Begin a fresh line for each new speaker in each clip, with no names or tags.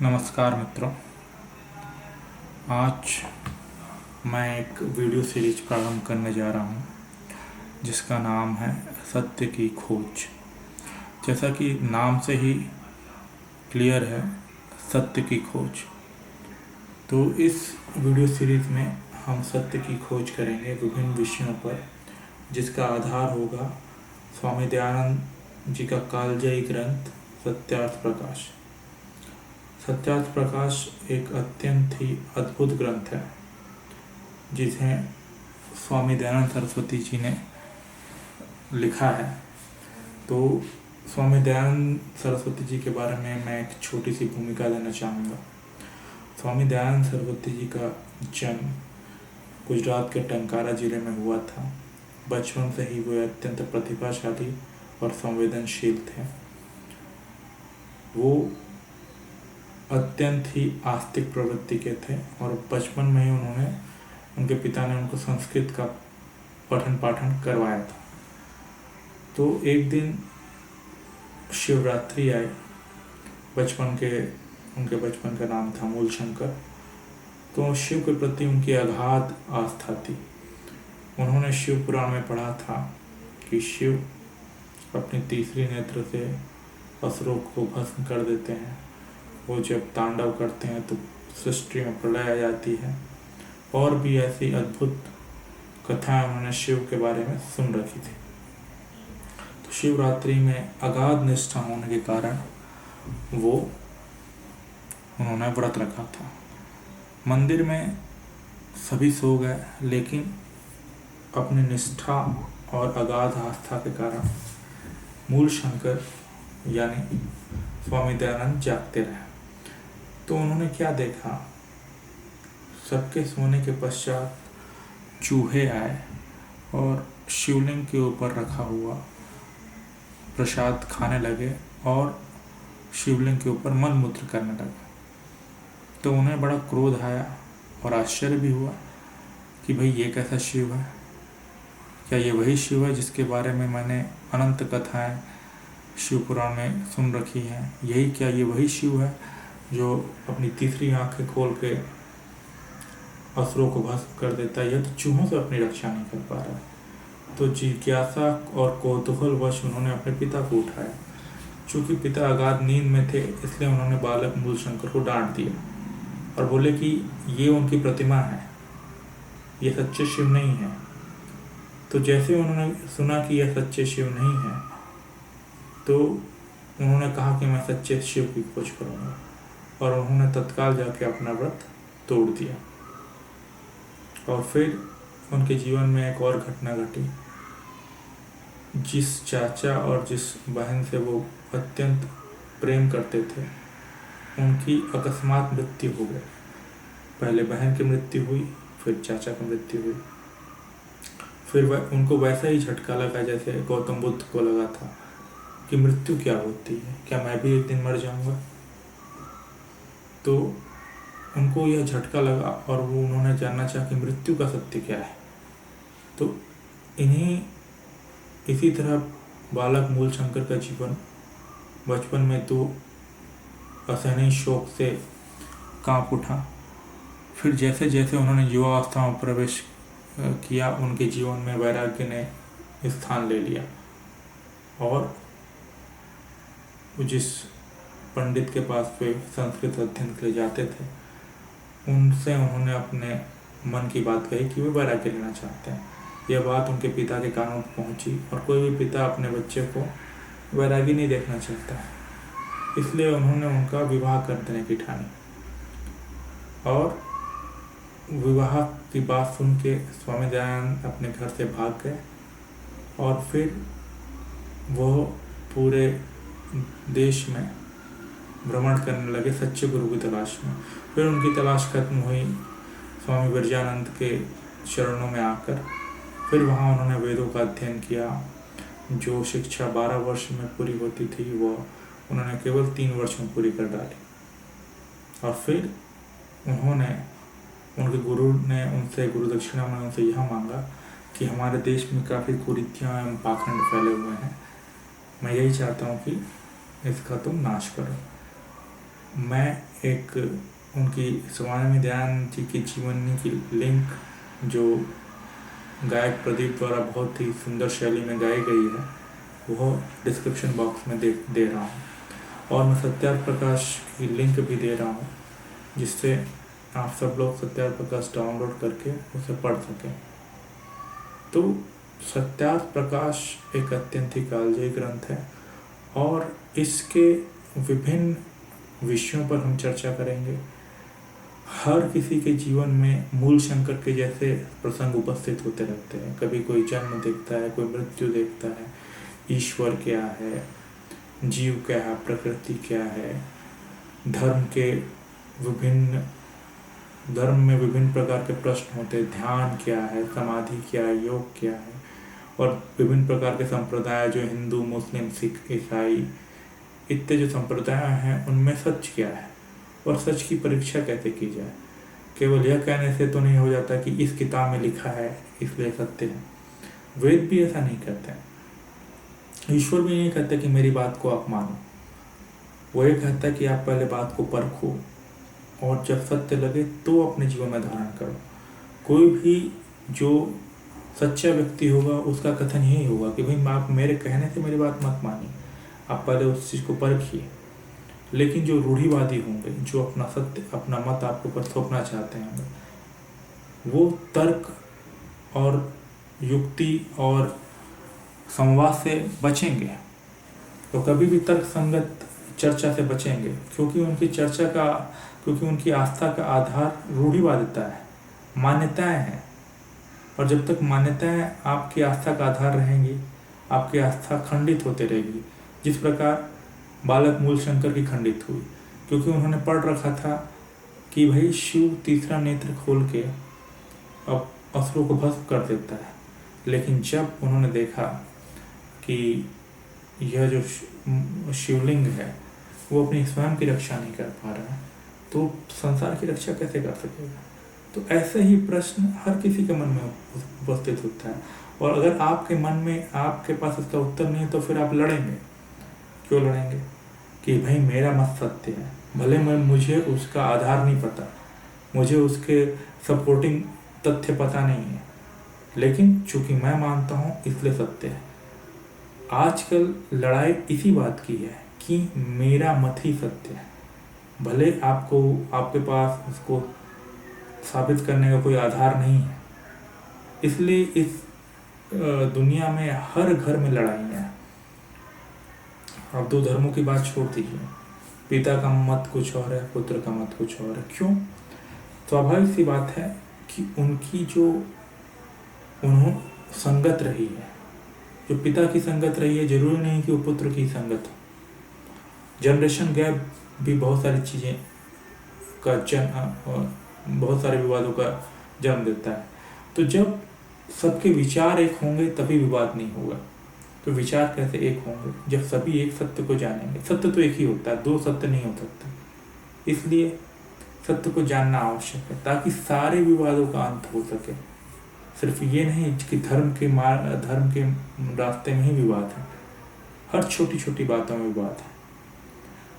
नमस्कार मित्रों। आज मैं एक वीडियो सीरीज प्रारंभ करने जा रहा हूँ जिसका नाम है सत्य की खोज। जैसा कि नाम से ही क्लियर है, सत्य की खोज। तो इस वीडियो सीरीज में हम सत्य की खोज करेंगे विभिन्न विषयों पर, जिसका आधार होगा स्वामी दयानंद जी का कालजयी ग्रंथ सत्यार्थ प्रकाश। सत्यार्थ प्रकाश एक अत्यंत ही अद्भुत ग्रंथ है जिसे स्वामी दयानंद सरस्वती जी ने लिखा है। तो स्वामी दयानंद सरस्वती जी के बारे में मैं एक छोटी सी भूमिका देना चाहूँगा। स्वामी दयानंद सरस्वती जी का जन्म गुजरात के टंकारा जिले में हुआ था। बचपन से ही वे अत्यंत प्रतिभाशाली और संवेदनशील थे। वो अत्यंत ही आस्तिक प्रवृत्ति के थे और बचपन में ही उनके पिता ने उनको संस्कृत का पठन पाठन करवाया था। तो एक दिन शिवरात्रि आई। उनके बचपन का नाम था मूलशंकर। तो शिव के प्रति उनकी अगाध आस्था थी। उन्होंने शिव पुराण में पढ़ा था कि शिव अपनी तीसरी नेत्र से असुरों को भस्म कर देते हैं। वो जब तांडव करते हैं तो सृष्टि में प्रलय आ जाती है। और भी ऐसी अद्भुत कथाएं उन्होंने शिव के बारे में सुन रखी थी। तो शिवरात्रि में अगाध निष्ठा होने के कारण उन्होंने व्रत रखा था। मंदिर में सभी सो गए, लेकिन अपनी निष्ठा और अगाध आस्था के कारण मूलशंकर यानी स्वामी दयानंद जागते रहे। तो उन्होंने क्या देखा, सबके सोने के पश्चात चूहे आए और शिवलिंग के ऊपर रखा हुआ प्रसाद खाने लगे और शिवलिंग के ऊपर मलमूत्र करने लगे। तो उन्हें बड़ा क्रोध आया और आश्चर्य भी हुआ कि भाई ये कैसा शिव है? क्या ये वही शिव है जिसके बारे में मैंने अनंत कथाएं शिव पुराण में सुन रखी हैं? यही क्या ये वही शिव है जो अपनी तीसरी आंखें खोल के असुरों को भस्म कर देता है? यह तो चूहों से अपनी रक्षा नहीं कर पा रहा है। तो जिज्ञासा और कौतूहलवश उन्होंने अपने पिता को उठाया। चूंकि पिता अगाध नींद में थे, इसलिए उन्होंने बालक मूलशंकर को डांट दिया और बोले कि ये उनकी प्रतिमा है, ये सच्चे शिव नहीं है। तो जैसे उन्होंने सुना कि यह सच्चे शिव नहीं है, तो उन्होंने कहा कि मैं सच्चे शिव की खोज करूंगा, और उन्होंने तत्काल जाके अपना व्रत तोड़ दिया। और फिर उनके जीवन में एक और घटना घटी। जिस चाचा और जिस बहन से वो अत्यंत प्रेम करते थे, उनकी अकस्मात मृत्यु हो गई। पहले बहन की मृत्यु हुई, फिर चाचा की मृत्यु हुई। फिर उनको वैसा ही झटका लगा जैसे गौतम बुद्ध को लगा था कि मृत्यु क्या होती है, क्या मैं भी एक दिन मर जाऊंगा? तो उनको यह झटका लगा और उन्होंने जानना चाहा कि मृत्यु का सत्य क्या है। तो इसी तरह बालक मूलशंकर का जीवन बचपन में तो असहनीय शोक से कांप उठा। फिर जैसे जैसे उन्होंने युवावस्था में प्रवेश किया, उनके जीवन में वैराग्य ने स्थान ले लिया। और जिस पंडित के पास वे संस्कृत अध्ययन के लिए जाते थे, उनसे उन्होंने अपने मन की बात कही कि वे वैराग्य लेना चाहते हैं। यह बात उनके पिता के कानों पर पहुंची, और कोई भी पिता अपने बच्चे को वैरागी नहीं देखना चाहता है। इसलिए उन्होंने उनका विवाह कर देने की ठानी। और विवाह की बात सुन के स्वामी दयानंद अपने घर से भाग गए और फिर वो पूरे देश में भ्रमण करने लगे सच्चे गुरु की तलाश में। फिर उनकी तलाश खत्म हुई स्वामी विरजानंद के चरणों में आकर। फिर वहाँ उन्होंने वेदों का अध्ययन किया। जो शिक्षा 12 वर्ष में पूरी होती थी, वो उन्होंने केवल 3 वर्ष में पूरी कर डाली। और फिर उनके गुरु ने उनसे गुरु दक्षिणा में उनसे यह मांगा कि हमारे देश में काफ़ी कुरीतियाँ एवं पाखंड फैले हुए हैं, मैं यही चाहता हूँ कि इसका तुम नाश करो। मैं एक उनकी स्वामी दयानंद जी की जीवनी की लिंक जो गायक प्रदीप द्वारा बहुत ही सुंदर शैली में गाई गई है वह डिस्क्रिप्शन बॉक्स में दे रहा हूँ, और मैं सत्यार्थ प्रकाश की लिंक भी दे रहा हूँ जिससे आप सब लोग सत्यार्थ प्रकाश डाउनलोड करके उसे पढ़ सकें। तो सत्यार्थ प्रकाश एक अत्यंत ही कालजयी ग्रंथ है और इसके विभिन्न विषयों पर हम चर्चा करेंगे। हर किसी के जीवन में मूल शंकर के जैसे प्रसंग उपस्थित होते रहते हैं। कभी कोई जन्म देखता है, कोई मृत्यु देखता है, ईश्वर क्या है, जीव क्या है, प्रकृति क्या है, धर्म में विभिन्न प्रकार के प्रश्न होते हैं, ध्यान क्या है, समाधि क्या है, योग क्या है, और विभिन्न प्रकार के संप्रदाय जो हिंदू, मुस्लिम, सिख, ईसाई इतने जो संप्रदाय हैं उनमें सच क्या है और सच की परीक्षा कैसे की जाए। केवल यह कहने से तो नहीं हो जाता कि इस किताब में लिखा है इसलिए सत्य है। वेद भी ऐसा नहीं कहते हैं, ईश्वर भी नहीं कहते कि मेरी बात को आप मानो। वो ये कहता है कि आप पहले बात को परखो और जब सत्य लगे तो अपने जीवन में धारण करो। कोई भी जो सच्चा व्यक्ति होगा उसका कथन यही होगा कि भाई आप मेरे कहने से मेरी बात मत मानिए, आप पहले उस चीज़ को परखिए। लेकिन जो रूढ़िवादी होंगे, जो अपना सत्य, अपना मत आपके ऊपर थोपना चाहते हैं, वो तर्क और युक्ति और संवाद से बचेंगे। तो कभी भी तर्क संगत चर्चा से बचेंगे क्योंकि उनकी आस्था का आधार रूढ़िवादिता है, मान्यताएं हैं। और जब तक मान्यताएं आपकी आस्था का आधार रहेंगी, आपकी आस्था खंडित होते रहेगी। जिस प्रकार बालक मूल शंकर की खंडित हुई क्योंकि उन्होंने पढ़ रखा था कि भाई शिव तीसरा नेत्र खोल के अब असुरों को भस्म कर देता है। लेकिन जब उन्होंने देखा कि यह जो शिवलिंग है वो अपनी स्वयं की रक्षा नहीं कर पा रहा है, तो संसार की रक्षा कैसे कर सकेगा। तो ऐसे ही प्रश्न हर किसी के मन में उपस्थित होता है, और अगर आपके मन में, आपके पास इसका उत्तर नहीं है तो फिर आप लड़ेंगे। क्यों लड़ेंगे? कि भाई मेरा मत सत्य है, भले मुझे उसका आधार नहीं पता, मुझे उसके सपोर्टिंग तथ्य पता नहीं है, लेकिन चूंकि मैं मानता हूँ इसलिए सत्य है। आजकल लड़ाई इसी बात की है कि मेरा मत ही सत्य है, भले आपके पास उसको साबित करने का कोई आधार नहीं है। इसलिए इस दुनिया में हर घर में लड़ाइयाँ हैं। अब दो धर्मों की बात छोड़ दीजिए, पिता का मत कुछ और है, पुत्र का मत कुछ और है। क्यों? स्वाभाविक सी बात है कि उनकी जो संगत रही है, जो पिता की संगत रही है, जरूरी नहीं कि वो पुत्र की संगत हो। जनरेशन गैप भी बहुत सारी चीज़ें का बहुत सारे विवादों का जन्म देता है। तो जब सबके विचार एक होंगे तभी विवाद नहीं होगा। तो विचार कैसे एक होंगे? जब सभी एक सत्य को जानेंगे। सत्य तो एक ही होता है, दो सत्य नहीं हो सकते। इसलिए सत्य को जानना आवश्यक है ताकि सारे विवादों का अंत हो सके। सिर्फ ये नहीं कि धर्म के रास्ते में ही विवाद है, हर छोटी छोटी बातों में विवाद है।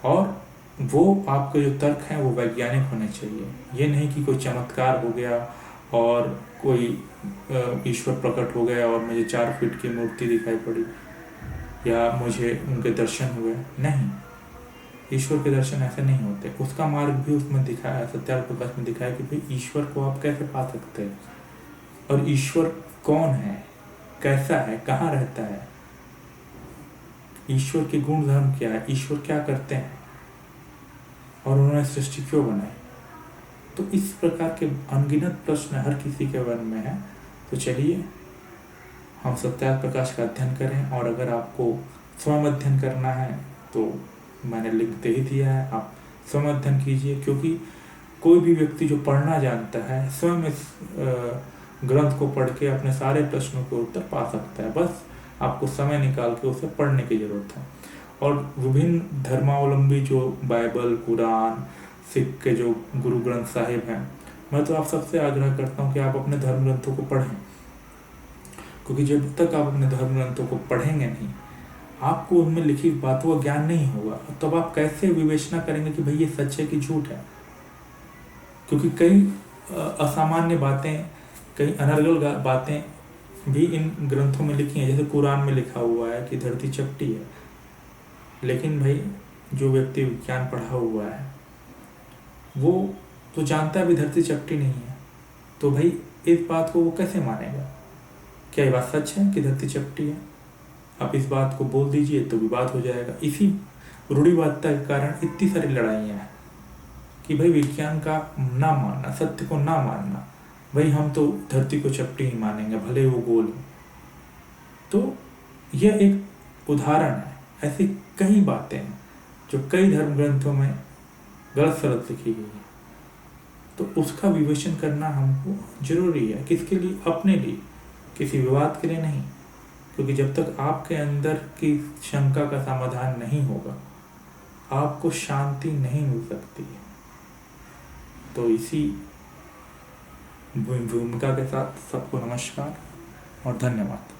और वो आपके जो तर्क हैं वो वैज्ञानिक होने चाहिए। ये नहीं कि कोई चमत्कार हो गया और कोई ईश्वर प्रकट हो गया और मुझे 4 फीट की मूर्ति दिखाई पड़ी या मुझे उनके दर्शन हुए। नहीं, ईश्वर के दर्शन ऐसे नहीं होते। उसका मार्ग भी उसमें दिखाया, सत्यार्थ प्रकाश में दिखाया कि भाई ईश्वर को आप कैसे पा सकते हैं, और ईश्वर कौन है, कैसा है, कहाँ रहता है, ईश्वर के गुण धर्म क्या है, ईश्वर क्या करते हैं, और उन्होंने सृष्टि क्यों बनाई। तो इस प्रकार के अनगिनत प्रश्न हर किसी के मन में है। तो चलिए हम सत्यार्थ प्रकाश का अध्ययन करें, और अगर आपको स्वयं अध्ययन करना है तो मैंने लिंक दे ही दिया है, आप स्वयं अध्ययन कीजिए। क्योंकि कोई भी व्यक्ति जो पढ़ना जानता है स्वयं इस ग्रंथ को पढ़ के अपने सारे प्रश्नों के उत्तर पा सकता है। बस आपको समय निकाल के उसे पढ़ने की जरूरत है। और विभिन्न धर्मावलंबी जो बाइबल, कुरान, सिख के जो गुरु ग्रंथ साहिब हैं, मैं तो आप सबसे आग्रह करता हूँ कि आप अपने धर्म ग्रंथों को पढ़ें। क्योंकि जब तक आप अपने धर्म ग्रंथों को पढ़ेंगे नहीं आपको उनमें लिखी बातों का ज्ञान नहीं होगा, तब आप कैसे विवेचना करेंगे कि भाई ये सच है कि झूठ है? क्योंकि कई असामान्य बातें, कई अनर्गल बातें भी इन ग्रंथों में लिखी हैं। जैसे कुरान में लिखा हुआ है कि धरती चपटी है, लेकिन भाई जो व्यक्ति विज्ञान पढ़ा हुआ है वो तो जानता है भी धरती चपटी नहीं है, तो भाई इस बात को वो कैसे मानेगा? क्या ये बात सच है कि धरती चपटी है? आप इस बात को बोल दीजिए तो विवाद हो जाएगा। इसी रूढ़िवादिता के कारण इतनी सारी लड़ाइयाँ हैं कि भाई विज्ञान का ना मानना, सत्य को ना मानना, भाई हम तो धरती को चपटी ही मानेंगे भले वो गोल हो। तो यह एक उदाहरण है। ऐसी कई बातें हैं जो कई धर्म ग्रंथों में गलत सलत लिखी गई है, तो उसका विवेचन करना हमको जरूरी है। किसके लिए? अपने लिए, किसी विवाद के लिए नहीं। क्योंकि जब तक आपके अंदर की शंका का समाधान नहीं होगा, आपको शांति नहीं मिल सकती है। तो इसी भूमिका के साथ सबको नमस्कार और धन्यवाद।